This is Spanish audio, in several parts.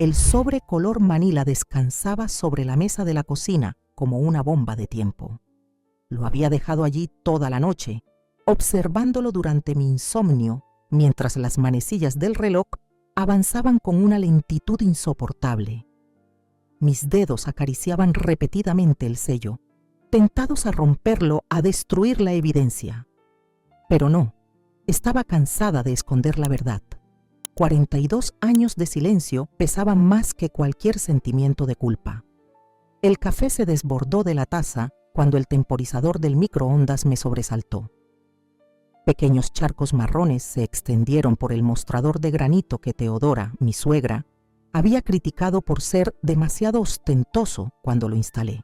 El sobre color manila descansaba sobre la mesa de la cocina como una bomba de tiempo. Lo había dejado allí toda la noche, observándolo durante mi insomnio, mientras las manecillas del reloj avanzaban con una lentitud insoportable. Mis dedos acariciaban repetidamente el sello, tentados a romperlo, a destruir la evidencia. Pero no, estaba cansada de esconder la verdad. 42 años de silencio pesaban más que cualquier sentimiento de culpa. El café se desbordó de la taza cuando el temporizador del microondas me sobresaltó. Pequeños charcos marrones se extendieron por el mostrador de granito que Teodora, mi suegra, había criticado por ser demasiado ostentoso cuando lo instalé.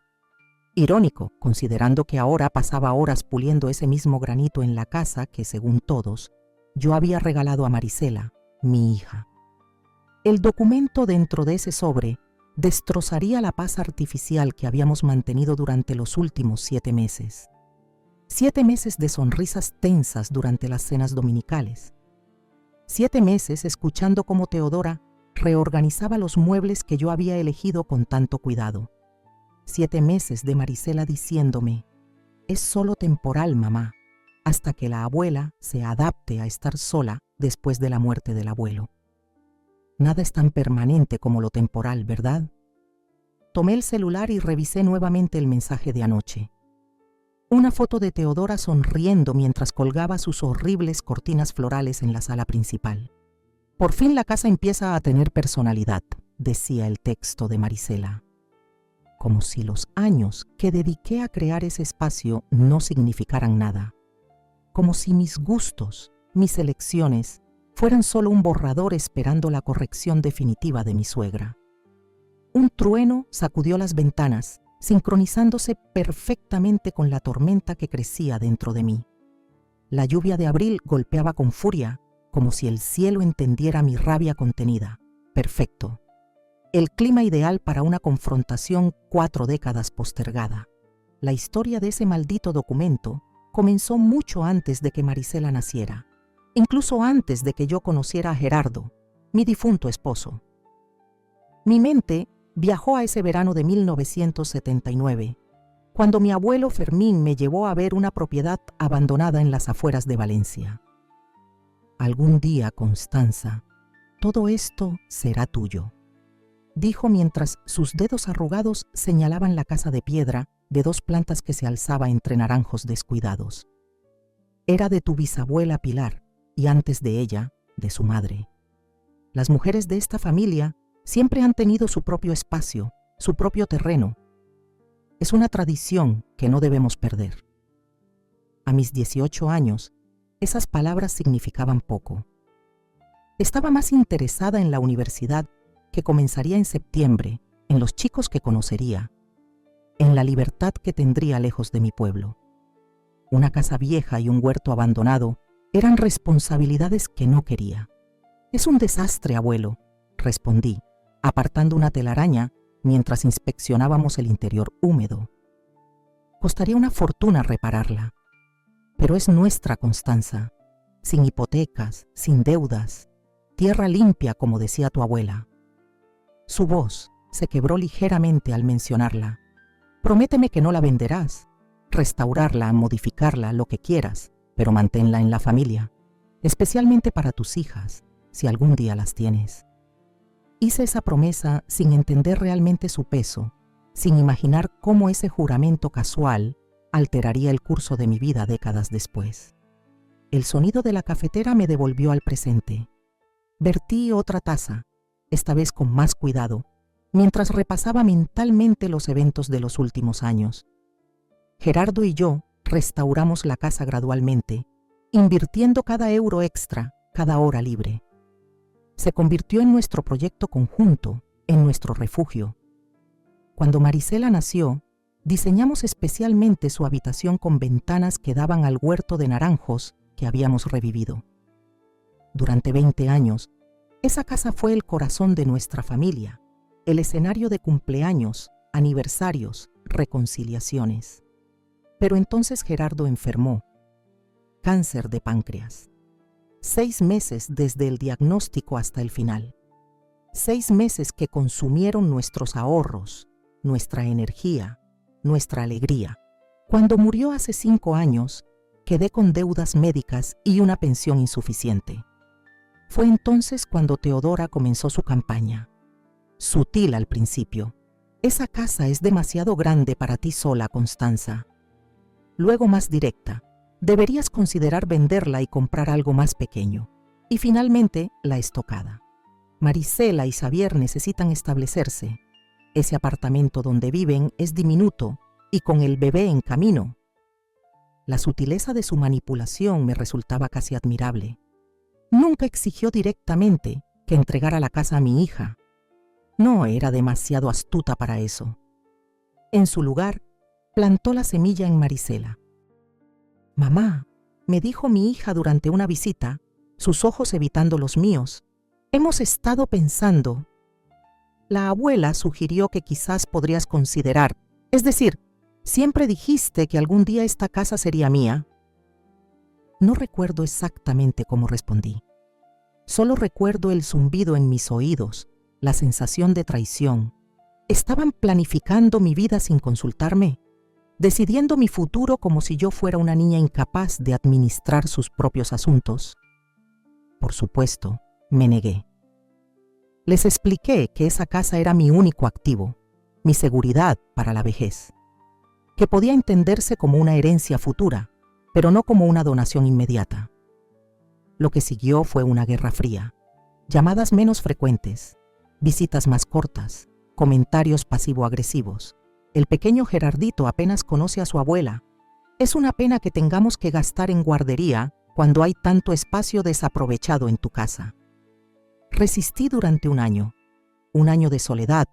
Irónico, considerando que ahora pasaba horas puliendo ese mismo granito en la casa que, según todos, yo había regalado a Marisela, mi hija. El documento dentro de ese sobre destrozaría la paz artificial que habíamos mantenido durante los últimos 7 meses. 7 meses de sonrisas tensas durante las cenas dominicales. 7 meses escuchando cómo Teodora reorganizaba los muebles que yo había elegido con tanto cuidado. 7 meses de Marisela diciéndome: es solo temporal, mamá, hasta que la abuela se adapte a estar sola después de la muerte del abuelo. Nada es tan permanente como lo temporal, ¿verdad? Tomé el celular y revisé nuevamente el mensaje de anoche. Una foto de Teodora sonriendo mientras colgaba sus horribles cortinas florales en la sala principal. Por fin la casa empieza a tener personalidad, decía el texto de Marisela. Como si los años que dediqué a crear ese espacio no significaran nada. Como si mis gustos, mis elecciones, fueran solo un borrador esperando la corrección definitiva de mi suegra. Un trueno sacudió las ventanas, sincronizándose perfectamente con la tormenta que crecía dentro de mí. La lluvia de abril golpeaba con furia, como si el cielo entendiera mi rabia contenida. Perfecto. El clima ideal para una confrontación 4 décadas postergada. La historia de ese maldito documento comenzó mucho antes de que Marisela naciera, incluso antes de que yo conociera a Gerardo, mi difunto esposo. Mi mente viajó a ese verano de 1979, cuando mi abuelo Fermín me llevó a ver una propiedad abandonada en las afueras de Valencia. Algún día, Constanza, todo esto será tuyo, dijo mientras sus dedos arrugados señalaban la casa de piedra de 2 plantas que se alzaba entre naranjos descuidados. Era de tu bisabuela Pilar y antes de ella, de su madre. Las mujeres de esta familia siempre han tenido su propio espacio, su propio terreno. Es una tradición que no debemos perder. A mis 18 años, esas palabras significaban poco. Estaba más interesada en la universidad, que comenzaría en septiembre, en los chicos que conocería, en la libertad que tendría lejos de mi pueblo. Una casa vieja y un huerto abandonado eran responsabilidades que no quería. Es un desastre, abuelo, respondí, apartando una telaraña mientras inspeccionábamos el interior húmedo. Costaría una fortuna repararla. Pero es nuestra, Constanza, sin hipotecas, sin deudas, tierra limpia, como decía tu abuela. Su voz se quebró ligeramente al mencionarla. Prométeme que no la venderás. Restaurarla, modificarla, lo que quieras, pero manténla en la familia, especialmente para tus hijas, si algún día las tienes. Hice esa promesa sin entender realmente su peso, sin imaginar cómo ese juramento casual alteraría el curso de mi vida décadas después. El sonido de la cafetera me devolvió al presente. Vertí otra taza, esta vez con más cuidado, mientras repasaba mentalmente los eventos de los últimos años. Gerardo y yo restauramos la casa gradualmente, invirtiendo cada euro extra, cada hora libre. Se convirtió en nuestro proyecto conjunto, en nuestro refugio. Cuando Marisela nació, diseñamos especialmente su habitación con ventanas que daban al huerto de naranjos que habíamos revivido. Durante 20 años, esa casa fue el corazón de nuestra familia, el escenario de cumpleaños, aniversarios, reconciliaciones. Pero entonces Gerardo enfermó. Cáncer de páncreas. 6 meses desde el diagnóstico hasta el final. 6 meses que consumieron nuestros ahorros, nuestra energía, nuestra alegría. Cuando murió hace 5 años, quedé con deudas médicas y una pensión insuficiente. Fue entonces cuando Teodora comenzó su campaña. Sutil al principio. Esa casa es demasiado grande para ti sola, Constanza. Luego más directa. Deberías considerar venderla y comprar algo más pequeño. Y finalmente, la estocada. Marisela y Xavier necesitan establecerse. Ese apartamento donde viven es diminuto y con el bebé en camino. La sutileza de su manipulación me resultaba casi admirable. Nunca exigió directamente que entregara la casa a mi hija. No era demasiado astuta para eso. En su lugar, plantó la semilla en Marisela. «Mamá», me dijo mi hija durante una visita, sus ojos evitando los míos, «hemos estado pensando». La abuela sugirió que quizás podrías considerar, es decir, siempre dijiste que algún día esta casa sería mía. No recuerdo exactamente cómo respondí. Solo recuerdo el zumbido en mis oídos, la sensación de traición. ¿Estaban planificando mi vida sin consultarme? ¿Decidiendo mi futuro como si yo fuera una niña incapaz de administrar sus propios asuntos? Por supuesto, me negué. Les expliqué que esa casa era mi único activo, mi seguridad para la vejez, que podía entenderse como una herencia futura, pero no como una donación inmediata. Lo que siguió fue una guerra fría, llamadas menos frecuentes, visitas más cortas, comentarios pasivo-agresivos. El pequeño Gerardito apenas conoce a su abuela. Es una pena que tengamos que gastar en guardería cuando hay tanto espacio desaprovechado en tu casa. Resistí durante un año de soledad,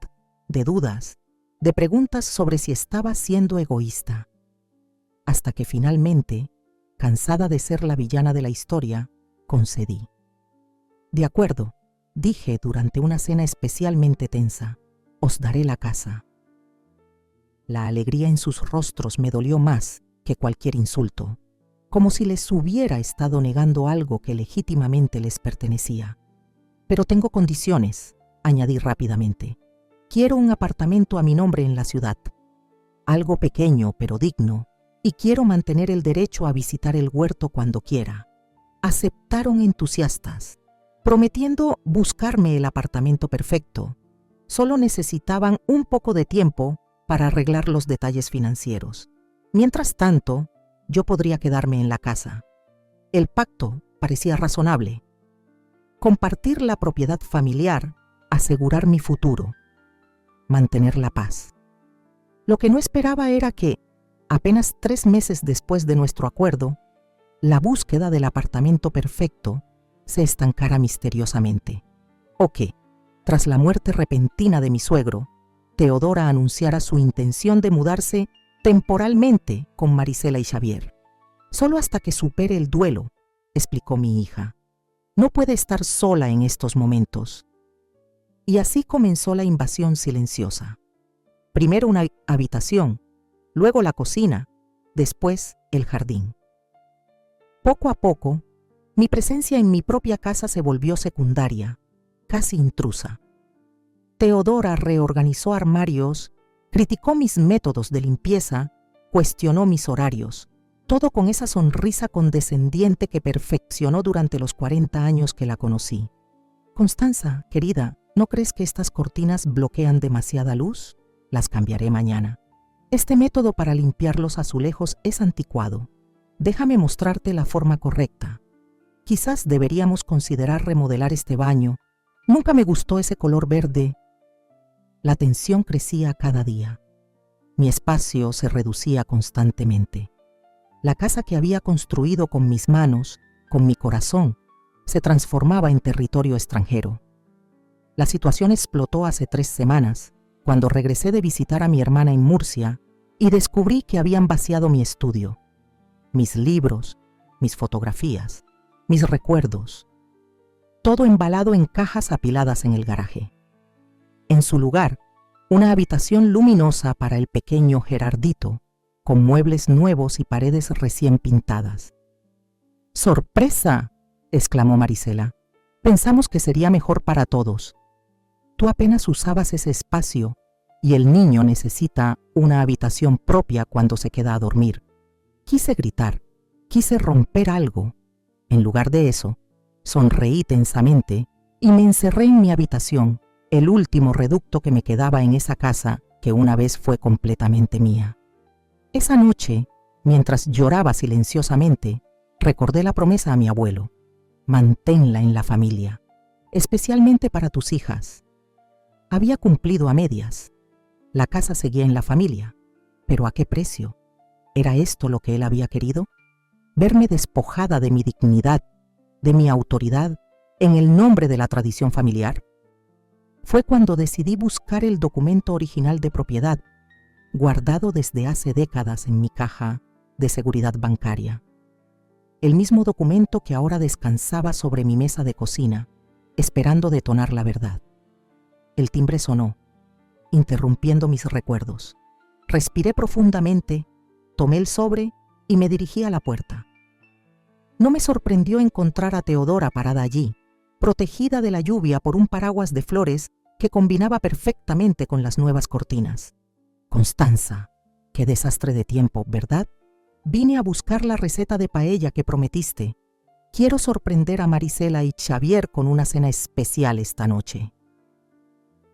de dudas, de preguntas sobre si estaba siendo egoísta. Hasta que finalmente, cansada de ser la villana de la historia, concedí. «De acuerdo», dije durante una cena especialmente tensa, «os daré la casa». La alegría en sus rostros me dolió más que cualquier insulto, como si les hubiera estado negando algo que legítimamente les pertenecía. «Pero tengo condiciones», añadí rápidamente. «Quiero un apartamento a mi nombre en la ciudad, algo pequeño pero digno, y quiero mantener el derecho a visitar el huerto cuando quiera». Aceptaron entusiastas, prometiendo buscarme el apartamento perfecto. Solo necesitaban un poco de tiempo para arreglar los detalles financieros. Mientras tanto, yo podría quedarme en la casa. El pacto parecía razonable. Compartir la propiedad familiar, asegurar mi futuro, mantener la paz. Lo que no esperaba era que, apenas 3 meses después de nuestro acuerdo, la búsqueda del apartamento perfecto se estancara misteriosamente, o que, tras la muerte repentina de mi suegro, Teodora anunciara su intención de mudarse temporalmente con Marisela y Xavier. «Solo hasta que supere el duelo», explicó mi hija. «No puede estar sola en estos momentos». Y así comenzó la invasión silenciosa. Primero una habitación, luego la cocina, después el jardín. Poco a poco, mi presencia en mi propia casa se volvió secundaria, casi intrusa. Teodora reorganizó armarios, criticó mis métodos de limpieza, cuestionó mis horarios, todo con esa sonrisa condescendiente que perfeccionó durante los 40 años que la conocí. «Constanza, querida, ¿no crees que estas cortinas bloquean demasiada luz? Las cambiaré mañana. Este método para limpiar los azulejos es anticuado. Déjame mostrarte la forma correcta. Quizás deberíamos considerar remodelar este baño. Nunca me gustó ese color verde». La tensión crecía cada día. Mi espacio se reducía constantemente. La casa que había construido con mis manos, con mi corazón, se transformaba en territorio extranjero. La situación explotó hace 3 semanas, cuando regresé de visitar a mi hermana en Murcia y descubrí que habían vaciado mi estudio, mis libros, mis fotografías, mis recuerdos, todo embalado en cajas apiladas en el garaje. En su lugar, una habitación luminosa para el pequeño Gerardito, con muebles nuevos y paredes recién pintadas. «¡Sorpresa!», exclamó Marisela. «Pensamos que sería mejor para todos». Tú apenas usabas ese espacio y el niño necesita una habitación propia cuando se queda a dormir. Quise gritar, quise romper algo. En lugar de eso, sonreí tensamente y me encerré en mi habitación, el último reducto que me quedaba en esa casa que una vez fue completamente mía. Esa noche, mientras lloraba silenciosamente, recordé la promesa a mi abuelo: manténla en la familia, especialmente para tus hijas. Había cumplido a medias. La casa seguía en la familia, pero ¿a qué precio? ¿Era esto lo que él había querido? ¿Verme despojada de mi dignidad, de mi autoridad, en el nombre de la tradición familiar? Fue cuando decidí buscar el documento original de propiedad, guardado desde hace décadas en mi caja de seguridad bancaria. El mismo documento que ahora descansaba sobre mi mesa de cocina, esperando detonar la verdad. El timbre sonó, interrumpiendo mis recuerdos. Respiré profundamente, tomé el sobre y me dirigí a la puerta. No me sorprendió encontrar a Teodora parada allí, protegida de la lluvia por un paraguas de flores que combinaba perfectamente con las nuevas cortinas. Constanza, qué desastre de tiempo, ¿verdad? Vine a buscar la receta de paella que prometiste. Quiero sorprender a Marisela y Xavier con una cena especial esta noche.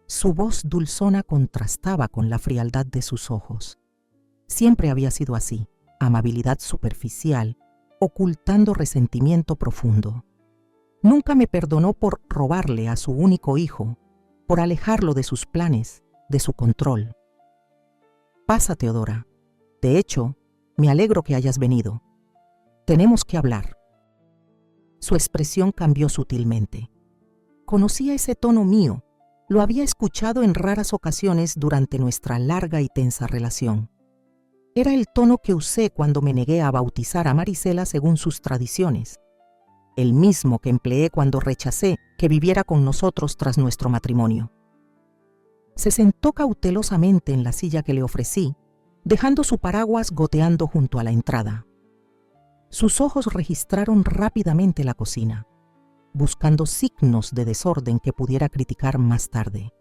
Su voz dulzona contrastaba con la frialdad de sus ojos. Siempre había sido así, amabilidad superficial, ocultando resentimiento profundo. Nunca me perdonó por robarle a su único hijo, por alejarlo de sus planes, de su control. Pasa, Teodora. De hecho, me alegro que hayas venido. Tenemos que hablar. Su expresión cambió sutilmente. Conocía ese tono mío, lo había escuchado en raras ocasiones durante nuestra larga y tensa relación. Era el tono que usé cuando me negué a bautizar a Marisela según sus tradiciones, el mismo que empleé cuando rechacé que viviera con nosotros tras nuestro matrimonio. Se sentó cautelosamente en la silla que le ofrecí, dejando su paraguas goteando junto a la entrada. Sus ojos registraron rápidamente la cocina, buscando signos de desorden que pudiera criticar más tarde.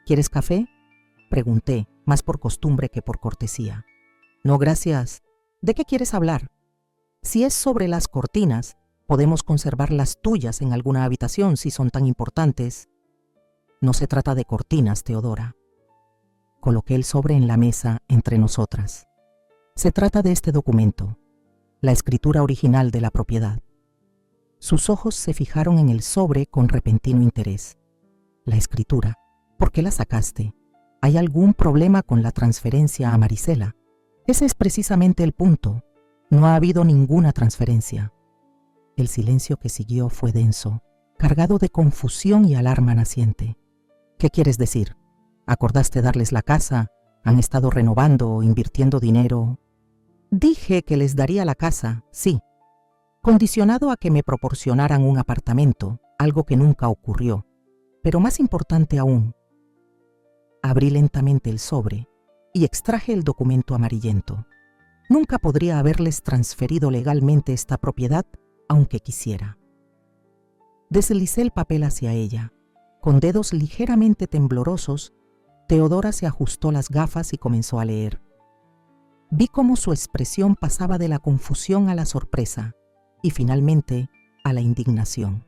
¿Quieres café?, pregunté, más por costumbre que por cortesía. No, gracias. ¿De qué quieres hablar? Si es sobre las cortinas, podemos conservar las tuyas en alguna habitación si son tan importantes. No se trata de cortinas, Teodora. Coloqué el sobre en la mesa entre nosotras. Se trata de este documento, la escritura original de la propiedad. Sus ojos se fijaron en el sobre con repentino interés. La escritura, ¿por qué la sacaste? ¿Hay algún problema con la transferencia a Marisela? Ese es precisamente el punto. No ha habido ninguna transferencia. El silencio que siguió fue denso, cargado de confusión y alarma naciente. ¿Qué quieres decir? ¿Acordaste darles la casa? ¿Han estado renovando o invirtiendo dinero? Dije que les daría la casa, sí, condicionado a que me proporcionaran un apartamento, algo que nunca ocurrió. Pero más importante aún, abrí lentamente el sobre y extraje el documento amarillento. Nunca podría haberles transferido legalmente esta propiedad, aunque quisiera. Deslicé el papel hacia ella. Con dedos ligeramente temblorosos, Teodora se ajustó las gafas y comenzó a leer. Vi cómo su expresión pasaba de la confusión a la sorpresa y finalmente a la indignación.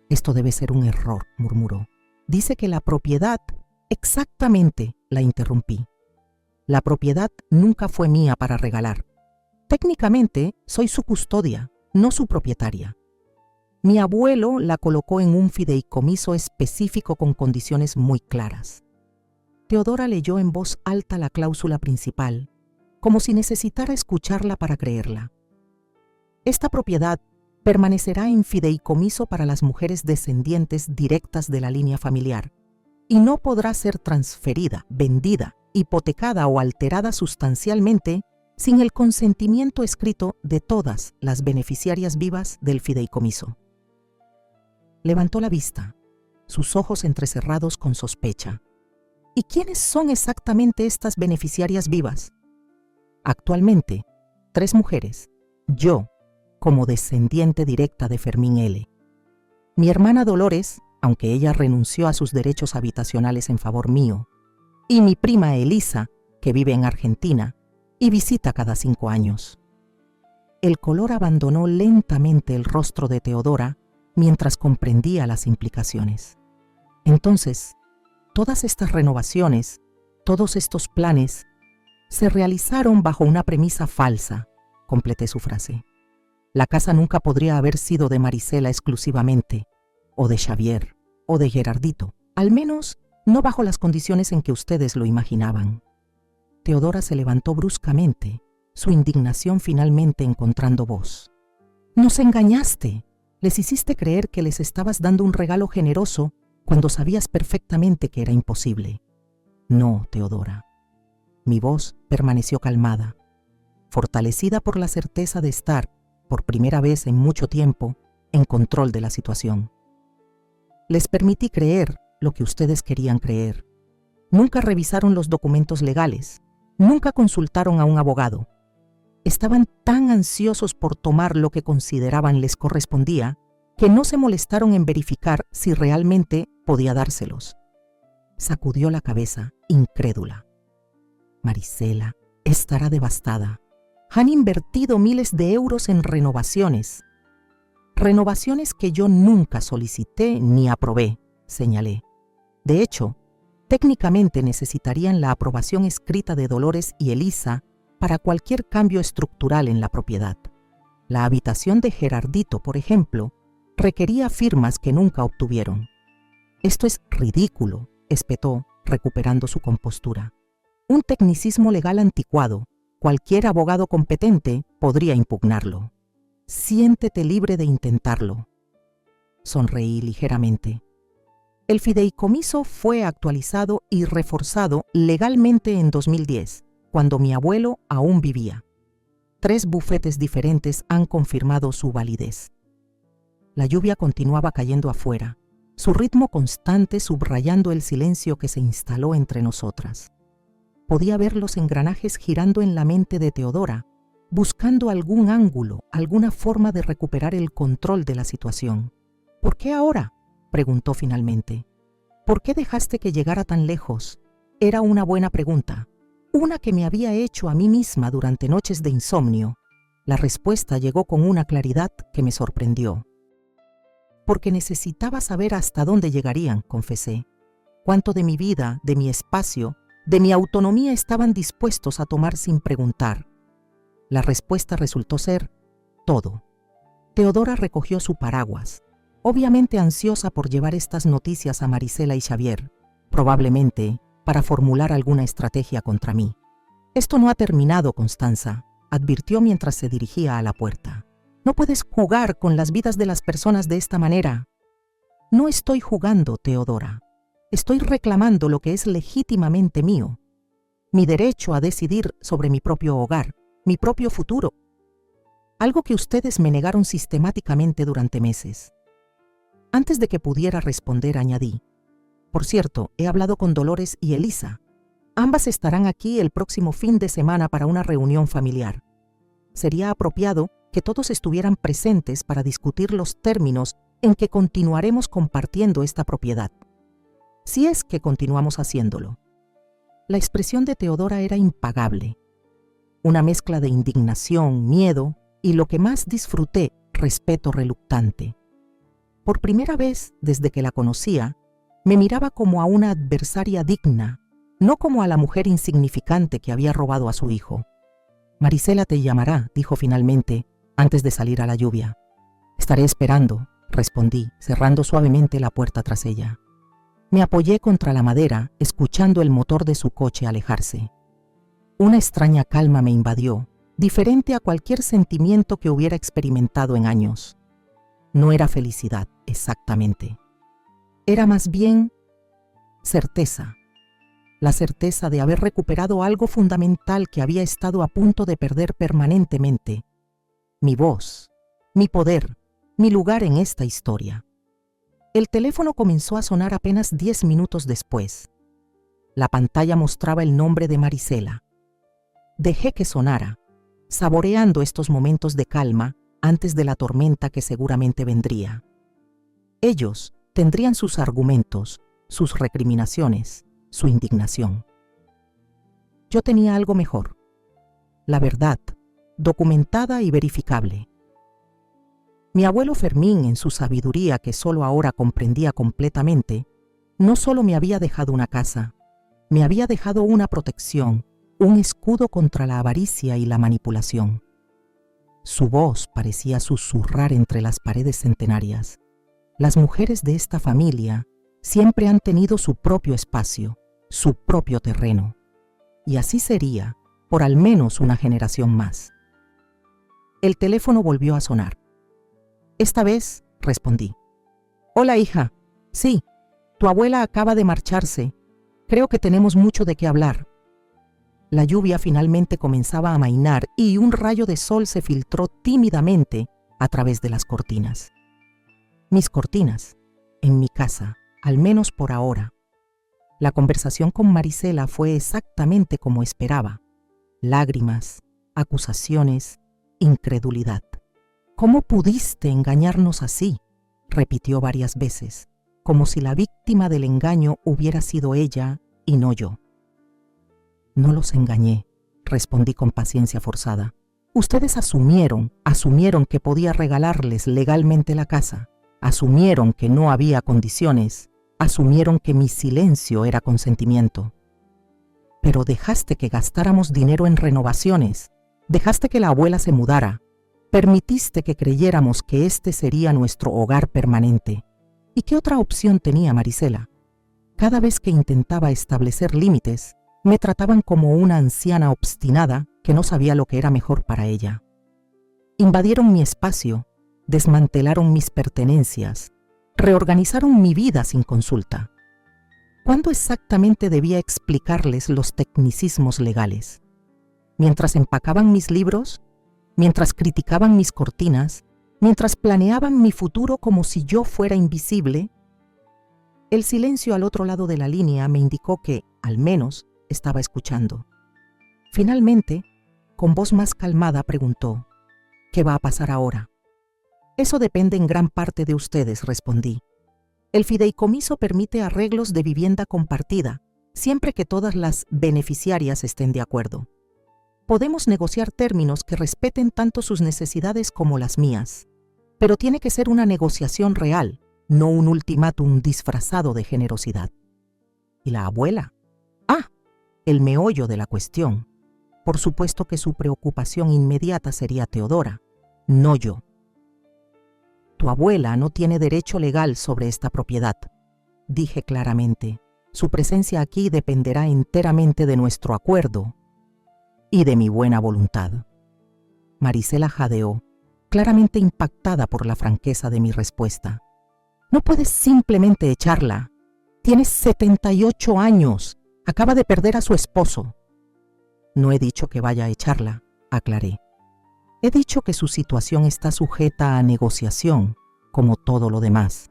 Esto debe ser un error, murmuró. Dice que la propiedad... Exactamente, la interrumpí. La propiedad nunca fue mía para regalar. Técnicamente, soy su custodia, no su propietaria. Mi abuelo la colocó en un fideicomiso específico con condiciones muy claras. Teodora leyó en voz alta la cláusula principal, como si necesitara escucharla para creerla. Esta propiedad permanecerá en fideicomiso para las mujeres descendientes directas de la línea familiar y no podrá ser transferida, vendida, hipotecada o alterada sustancialmente sin el consentimiento escrito de todas las beneficiarias vivas del fideicomiso. Levantó la vista, sus ojos entrecerrados con sospecha. ¿Y quiénes son exactamente estas beneficiarias vivas? Actualmente, 3 mujeres, yo, como descendiente directa de Fermín L., mi hermana Dolores, aunque ella renunció a sus derechos habitacionales en favor mío, y mi prima Elisa, que vive en Argentina y visita cada 5 años. El color abandonó lentamente el rostro de Teodora mientras comprendía las implicaciones. Entonces, todas estas renovaciones, todos estos planes, se realizaron bajo una premisa falsa, completé su frase. La casa nunca podría haber sido de Marisela exclusivamente, o de Xavier, o de Gerardito, al menos no bajo las condiciones en que ustedes lo imaginaban. Teodora se levantó bruscamente, su indignación finalmente encontrando voz. «Nos engañaste. Les hiciste creer que les estabas dando un regalo generoso cuando sabías perfectamente que era imposible». «No, Teodora». Mi voz permaneció calmada, fortalecida por la certeza de estar, por primera vez en mucho tiempo, en control de la situación. Les permití creer lo que ustedes querían creer. Nunca revisaron los documentos legales, nunca consultaron a un abogado. Estaban tan ansiosos por tomar lo que consideraban les correspondía que no se molestaron en verificar si realmente podía dárselos. Sacudió la cabeza, incrédula. Marisela estará devastada. Han invertido miles de euros en renovaciones. Renovaciones que yo nunca solicité ni aprobé, señalé. De hecho, técnicamente necesitarían la aprobación escrita de Dolores y Elisa para cualquier cambio estructural en la propiedad. La habitación de Gerardito, por ejemplo, requería firmas que nunca obtuvieron. «Esto es ridículo», espetó, recuperando su compostura. «Un tecnicismo legal anticuado. Cualquier abogado competente podría impugnarlo. Siéntete libre de intentarlo». Sonreí ligeramente. El fideicomiso fue actualizado y reforzado legalmente en 2010, cuando mi abuelo aún vivía. 3 bufetes diferentes han confirmado su validez. La lluvia continuaba cayendo afuera, su ritmo constante subrayando el silencio que se instaló entre nosotras. Podía ver los engranajes girando en la mente de Teodora, buscando algún ángulo, alguna forma de recuperar el control de la situación. «¿Por qué ahora?», preguntó finalmente. «¿Por qué dejaste que llegara tan lejos?». Era una buena pregunta, una que me había hecho a mí misma durante noches de insomnio. La respuesta llegó con una claridad que me sorprendió. «Porque necesitaba saber hasta dónde llegarían», confesé. «Cuánto de mi vida, de mi espacio, de mi autonomía estaban dispuestos a tomar sin preguntar». La respuesta resultó ser todo. Teodora recogió su paraguas, obviamente ansiosa por llevar estas noticias a Marisela y Xavier, probablemente para formular alguna estrategia contra mí. «Esto no ha terminado, Constanza», advirtió mientras se dirigía a la puerta. «No puedes jugar con las vidas de las personas de esta manera». «No estoy jugando, Teodora. Estoy reclamando lo que es legítimamente mío. Mi derecho a decidir sobre mi propio hogar, mi propio futuro. Algo que ustedes me negaron sistemáticamente durante meses». Antes de que pudiera responder, añadí: «Por cierto, he hablado con Dolores y Elisa. Ambas estarán aquí el próximo fin de semana para una reunión familiar. Sería apropiado que todos estuvieran presentes para discutir los términos en que continuaremos compartiendo esta propiedad. Si es que continuamos haciéndolo». La expresión de Teodora era impagable. Una mezcla de indignación, miedo y, lo que más disfruté, respeto reluctante. Por primera vez desde que la conocía, me miraba como a una adversaria digna, no como a la mujer insignificante que había robado a su hijo. «Marisela te llamará», dijo finalmente, antes de salir a la lluvia. «Estaré esperando», respondí, cerrando suavemente la puerta tras ella. Me apoyé contra la madera, escuchando el motor de su coche alejarse. Una extraña calma me invadió, diferente a cualquier sentimiento que hubiera experimentado en años. No era felicidad, exactamente. Era más bien certeza. La certeza de haber recuperado algo fundamental que había estado a punto de perder permanentemente. Mi voz, mi poder, mi lugar en esta historia. El teléfono comenzó a sonar apenas 10 minutos después. La pantalla mostraba el nombre de Marisela. Dejé que sonara, saboreando estos momentos de calma antes de la tormenta que seguramente vendría. Ellos, tendrían sus argumentos, sus recriminaciones, su indignación. Yo tenía algo mejor: la verdad, documentada y verificable. Mi abuelo Fermín, en su sabiduría que solo ahora comprendía completamente, no solo me había dejado una casa, me había dejado una protección, un escudo contra la avaricia y la manipulación. Su voz parecía susurrar entre las paredes centenarias. Las mujeres de esta familia siempre han tenido su propio espacio, su propio terreno, y así sería por al menos una generación más. El teléfono volvió a sonar. Esta vez respondí. Hola, hija. Sí, tu abuela acaba de marcharse. Creo que tenemos mucho de qué hablar. La lluvia finalmente comenzaba a amainar y un rayo de sol se filtró tímidamente a través de las cortinas. Mis cortinas, en mi casa, al menos por ahora. La conversación con Marisela fue exactamente como esperaba. Lágrimas, acusaciones, incredulidad. ¿Cómo pudiste engañarnos así?, repitió varias veces, como si la víctima del engaño hubiera sido ella y no yo. No los engañé, respondí con paciencia forzada. Ustedes asumieron que podía regalarles legalmente la casa, asumieron que no había condiciones, asumieron que mi silencio era consentimiento. Pero dejaste que gastáramos dinero en renovaciones, dejaste que la abuela se mudara, permitiste que creyéramos que este sería nuestro hogar permanente. ¿Y qué otra opción tenía Marisela? Cada vez que intentaba establecer límites, me trataban como una anciana obstinada que no sabía lo que era mejor para ella. Invadieron mi espacio, desmantelaron mis pertenencias, reorganizaron mi vida sin consulta. ¿Cuándo exactamente debía explicarles los tecnicismos legales? ¿Mientras empacaban mis libros? ¿Mientras criticaban mis cortinas? ¿Mientras planeaban mi futuro como si yo fuera invisible? El silencio al otro lado de la línea me indicó que, al menos, estaba escuchando. Finalmente, con voz más calmada, preguntó: ¿qué va a pasar ahora? Eso depende en gran parte de ustedes, respondí. El fideicomiso permite arreglos de vivienda compartida, siempre que todas las beneficiarias estén de acuerdo. Podemos negociar términos que respeten tanto sus necesidades como las mías, pero tiene que ser una negociación real, no un ultimátum disfrazado de generosidad. ¿Y la abuela? El meollo de la cuestión. Por supuesto que su preocupación inmediata sería Teodora, no yo. Tu abuela no tiene derecho legal sobre esta propiedad, dije claramente. Su presencia aquí dependerá enteramente de nuestro acuerdo y de mi buena voluntad. Marisela jadeó, claramente impactada por la franqueza de mi respuesta. No puedes simplemente echarla. Tienes 78 años. Acaba de perder a su esposo. No he dicho que vaya a echarla, aclaré. He dicho que su situación está sujeta a negociación, como todo lo demás.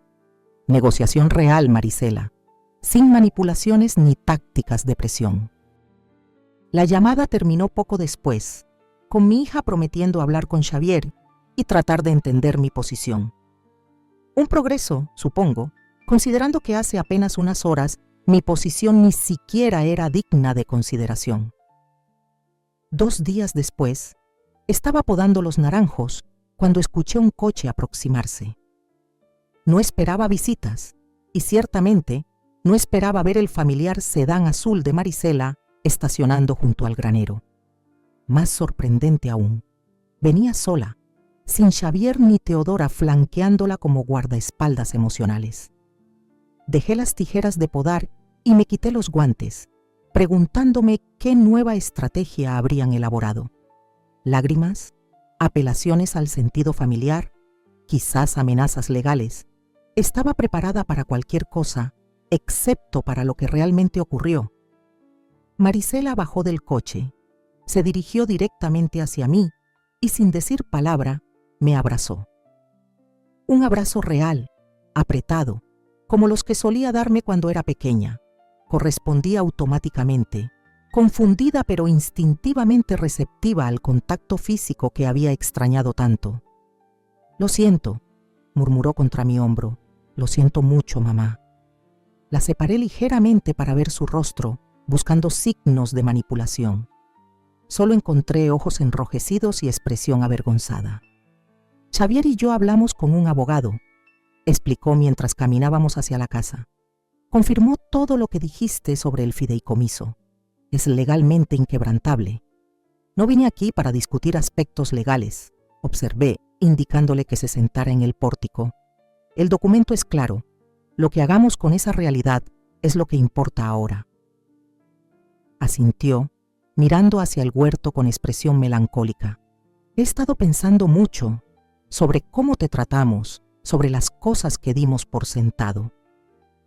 Negociación real, Marisela, sin manipulaciones ni tácticas de presión. La llamada terminó poco después, con mi hija prometiendo hablar con Xavier y tratar de entender mi posición. Un progreso, supongo, considerando que hace apenas unas horas mi posición ni siquiera era digna de consideración. 2 días después, estaba podando los naranjos cuando escuché un coche aproximarse. No esperaba visitas y ciertamente no esperaba ver el familiar sedán azul de Marisela estacionando junto al granero. Más sorprendente aún, venía sola, sin Xavier ni Teodora flanqueándola como guardaespaldas emocionales. Dejé las tijeras de podar y me quité los guantes, preguntándome qué nueva estrategia habrían elaborado. Lágrimas, apelaciones al sentido familiar, quizás amenazas legales. Estaba preparada para cualquier cosa, excepto para lo que realmente ocurrió. Marisela bajó del coche, se dirigió directamente hacia mí y sin decir palabra, me abrazó. Un abrazo real, apretado, como los que solía darme cuando era pequeña. Correspondí automáticamente, confundida pero instintivamente receptiva al contacto físico que había extrañado tanto. Lo siento, murmuró contra mi hombro, Lo siento mucho, mamá. La separé ligeramente para ver su rostro, buscando signos de manipulación. Solo encontré ojos enrojecidos y expresión avergonzada. Xavier y yo hablamos con un abogado, explicó mientras caminábamos hacia la casa. Confirmó todo lo que dijiste sobre el fideicomiso. Es legalmente inquebrantable. No vine aquí para discutir aspectos legales, observé, indicándole que se sentara en el pórtico. El documento es claro. Lo que hagamos con esa realidad es lo que importa ahora. Asintió, mirando hacia el huerto con expresión melancólica. He estado pensando mucho sobre cómo te tratamos, sobre las cosas que dimos por sentado.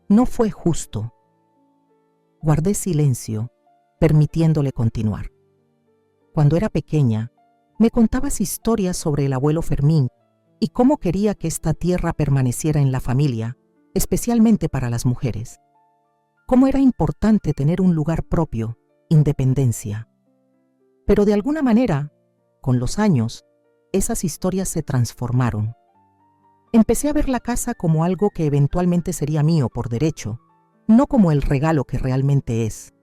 No fue justo. Guardé silencio, permitiéndole continuar. Cuando era pequeña, me contabas historias sobre el abuelo Fermín y cómo quería que esta tierra permaneciera en la familia, especialmente para las mujeres. Cómo era importante tener un lugar propio, independencia. Pero de alguna manera, con los años, esas historias se transformaron. Empecé a ver la casa como algo que eventualmente sería mío por derecho, no como el regalo que realmente es.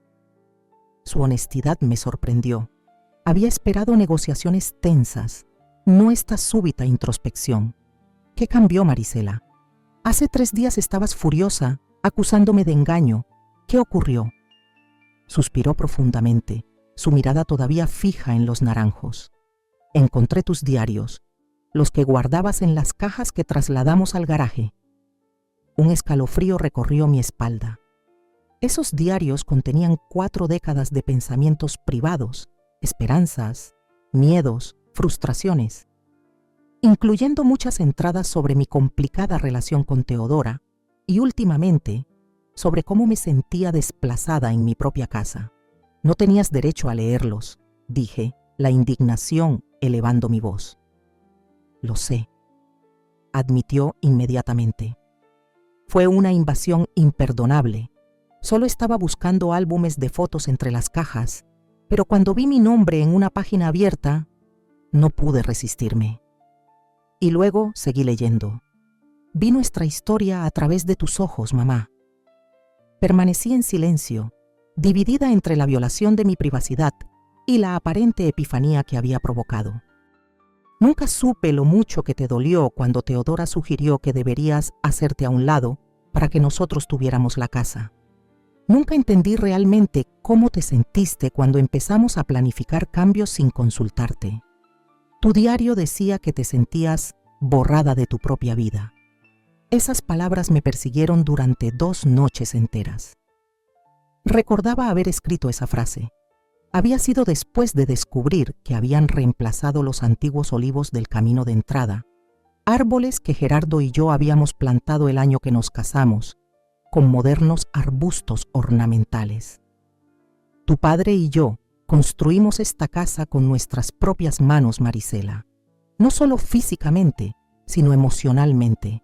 Su honestidad me sorprendió. Había esperado negociaciones tensas, no esta súbita introspección. ¿Qué cambió, Marisela? Hace 3 días estabas furiosa, acusándome de engaño. ¿Qué ocurrió? Suspiró profundamente, su mirada todavía fija en los naranjos. Encontré tus diarios, los que guardabas en las cajas que trasladamos al garaje. Un escalofrío recorrió mi espalda. Esos diarios contenían 4 décadas de pensamientos privados, esperanzas, miedos, frustraciones, incluyendo muchas entradas sobre mi complicada relación con Teodora y últimamente sobre cómo me sentía desplazada en mi propia casa. No tenías derecho a leerlos, dije, la indignación elevando mi voz. Lo sé, admitió inmediatamente. Fue una invasión imperdonable. Solo estaba buscando álbumes de fotos entre las cajas, pero cuando vi mi nombre en una página abierta, no pude resistirme. Y luego seguí leyendo. Vi nuestra historia a través de tus ojos, mamá. Permanecí en silencio, dividida entre la violación de mi privacidad y la aparente epifanía que había provocado. Nunca supe lo mucho que te dolió cuando Teodora sugirió que deberías hacerte a un lado para que nosotros tuviéramos la casa. Nunca entendí realmente cómo te sentiste cuando empezamos a planificar cambios sin consultarte. Tu diario decía que te sentías borrada de tu propia vida. Esas palabras me persiguieron durante 2 noches enteras. Recordaba haber escrito esa frase. Había sido después de descubrir que habían reemplazado los antiguos olivos del camino de entrada, árboles que Gerardo y yo habíamos plantado el año que nos casamos, con modernos arbustos ornamentales. Tu padre y yo construimos esta casa con nuestras propias manos, Marisela, no solo físicamente, sino emocionalmente.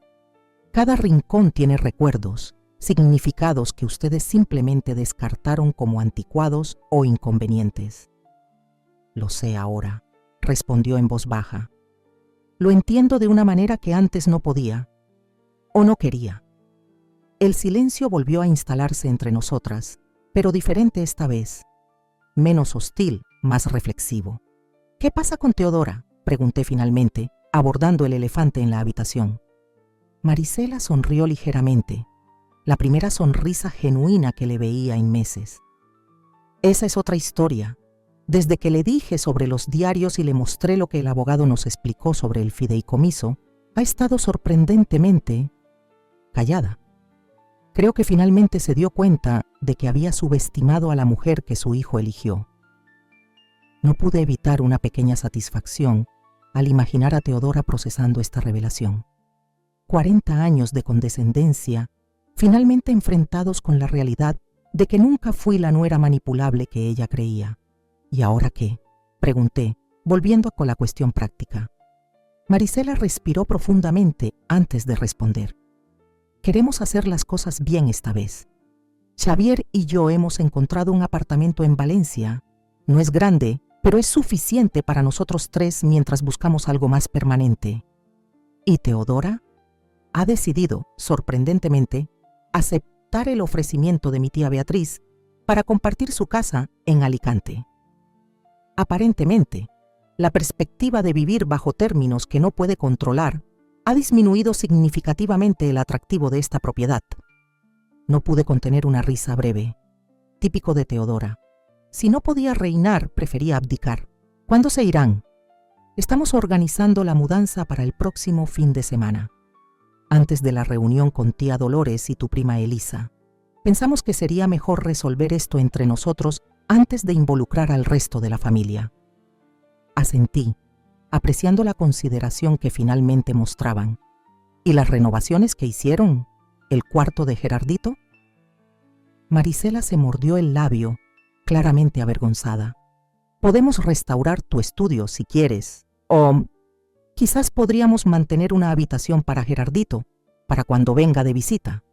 Cada rincón tiene recuerdos, significados que ustedes simplemente descartaron como anticuados o inconvenientes. Lo sé ahora, respondió en voz baja. Lo entiendo de una manera que antes no podía, o no quería. El silencio volvió a instalarse entre nosotras, pero diferente esta vez. Menos hostil, más reflexivo. ¿Qué pasa con Teodora?, pregunté finalmente, abordando el elefante en la habitación. Marisela sonrió ligeramente, la primera sonrisa genuina que le veía en meses. Esa es otra historia. Desde que le dije sobre los diarios y le mostré lo que el abogado nos explicó sobre el fideicomiso, ha estado sorprendentemente callada. Creo que finalmente se dio cuenta de que había subestimado a la mujer que su hijo eligió. No pude evitar una pequeña satisfacción al imaginar a Teodora procesando esta revelación. 40 años de condescendencia, finalmente enfrentados con la realidad de que nunca fui la nuera manipulable que ella creía. ¿Y ahora qué?, pregunté, volviendo con la cuestión práctica. Marisela respiró profundamente antes de responder. Queremos hacer las cosas bien esta vez. Xavier y yo hemos encontrado un apartamento en Valencia. No es grande, pero es suficiente para nosotros 3 mientras buscamos algo más permanente. ¿Y Teodora? ha decidido, sorprendentemente, aceptar el ofrecimiento de mi tía Beatriz para compartir su casa en Alicante. Aparentemente, la perspectiva de vivir bajo términos que no puede controlar ha disminuido significativamente el atractivo de esta propiedad. No pude contener una risa breve, típico de Teodora. Si no podía reinar, prefería abdicar. ¿Cuándo se irán? Estamos organizando la mudanza para el próximo fin de semana. Antes de la reunión con tía Dolores y tu prima Elisa, pensamos que sería mejor resolver esto entre nosotros antes de involucrar al resto de la familia. Asentí, apreciando la consideración que finalmente mostraban. ¿Y las renovaciones que hicieron? ¿El cuarto de Gerardito? Marisela se mordió el labio, claramente avergonzada. Podemos restaurar tu estudio si quieres, o quizás podríamos mantener una habitación para Gerardito, para cuando venga de visita.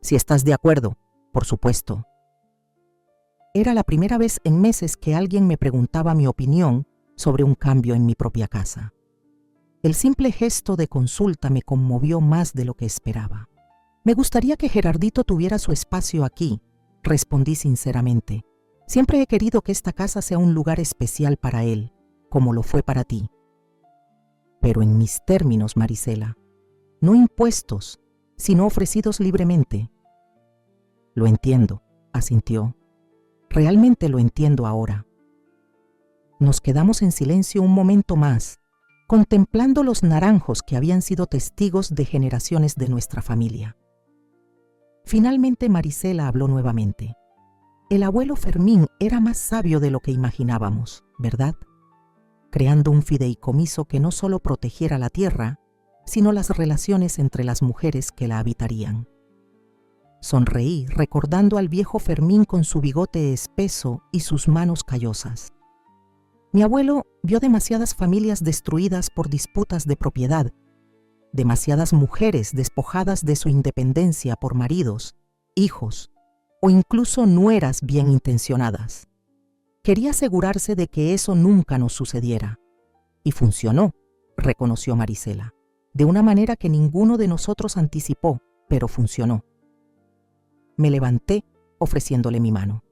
Si estás de acuerdo, por supuesto. Era la primera vez en meses que alguien me preguntaba mi opinión sobre un cambio en mi propia casa. El simple gesto de consulta me conmovió más de lo que esperaba. Me gustaría que Gerardito tuviera su espacio aquí, respondí sinceramente. Siempre he querido que esta casa sea un lugar especial para él, como lo fue para ti. Pero en mis términos, Marisela, no impuestos, sino ofrecidos libremente. Lo entiendo, asintió. Realmente lo entiendo ahora. Nos quedamos en silencio un momento más, contemplando los naranjos que habían sido testigos de generaciones de nuestra familia. Finalmente Marisela habló nuevamente. El abuelo Fermín era más sabio de lo que imaginábamos, ¿verdad? Creando un fideicomiso que no solo protegiera la tierra, sino las relaciones entre las mujeres que la habitarían. Sonreí recordando al viejo Fermín con su bigote espeso y sus manos callosas. Mi abuelo vio demasiadas familias destruidas por disputas de propiedad, demasiadas mujeres despojadas de su independencia por maridos, hijos o incluso nueras bien intencionadas. Quería asegurarse de que eso nunca nos sucediera. Y funcionó, reconoció Marisela, de una manera que ninguno de nosotros anticipó, pero funcionó. Me levanté ofreciéndole mi mano.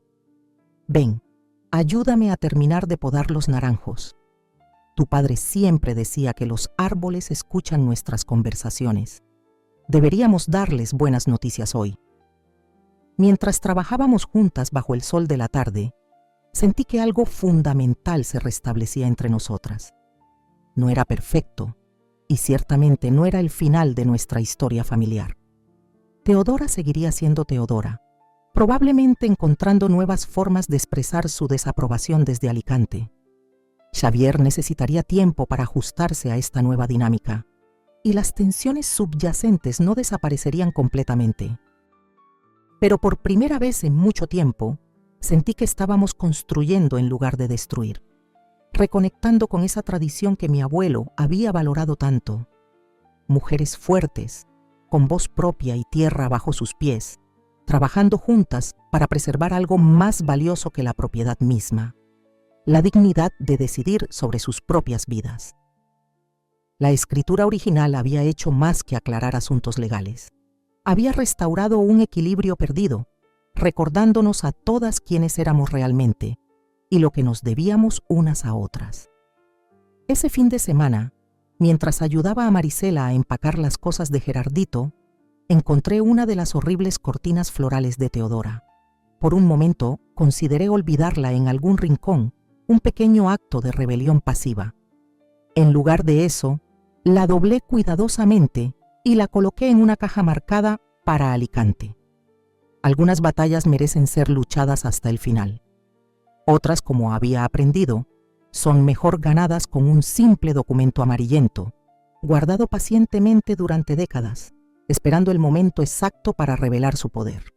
Ven, ayúdame a terminar de podar los naranjos. Tu padre siempre decía que los árboles escuchan nuestras conversaciones. Deberíamos darles buenas noticias hoy. Mientras trabajábamos juntas bajo el sol de la tarde, sentí que algo fundamental se restablecía entre nosotras. No era perfecto, y ciertamente no era el final de nuestra historia familiar. Teodora seguiría siendo Teodora, probablemente encontrando nuevas formas de expresar su desaprobación desde Alicante. Xavier necesitaría tiempo para ajustarse a esta nueva dinámica, y las tensiones subyacentes no desaparecerían completamente. Pero por primera vez en mucho tiempo, sentí que estábamos construyendo en lugar de destruir, reconectando con esa tradición que mi abuelo había valorado tanto. Mujeres fuertes, con voz propia y tierra bajo sus pies, trabajando juntas para preservar algo más valioso que la propiedad misma, la dignidad de decidir sobre sus propias vidas. La escritura original había hecho más que aclarar asuntos legales. Había restaurado un equilibrio perdido, recordándonos a todas quiénes éramos realmente y lo que nos debíamos unas a otras. Ese fin de semana, mientras ayudaba a Marisela a empacar las cosas de Gerardito, encontré una de las horribles cortinas florales de Teodora. Por un momento consideré olvidarla en algún rincón, un pequeño acto de rebelión pasiva. En lugar de eso, la doblé cuidadosamente y la coloqué en una caja marcada para Alicante. Algunas batallas merecen ser luchadas hasta el final. Otras, como había aprendido, son mejor ganadas con un simple documento amarillento, guardado pacientemente durante décadas, esperando el momento exacto para revelar su poder.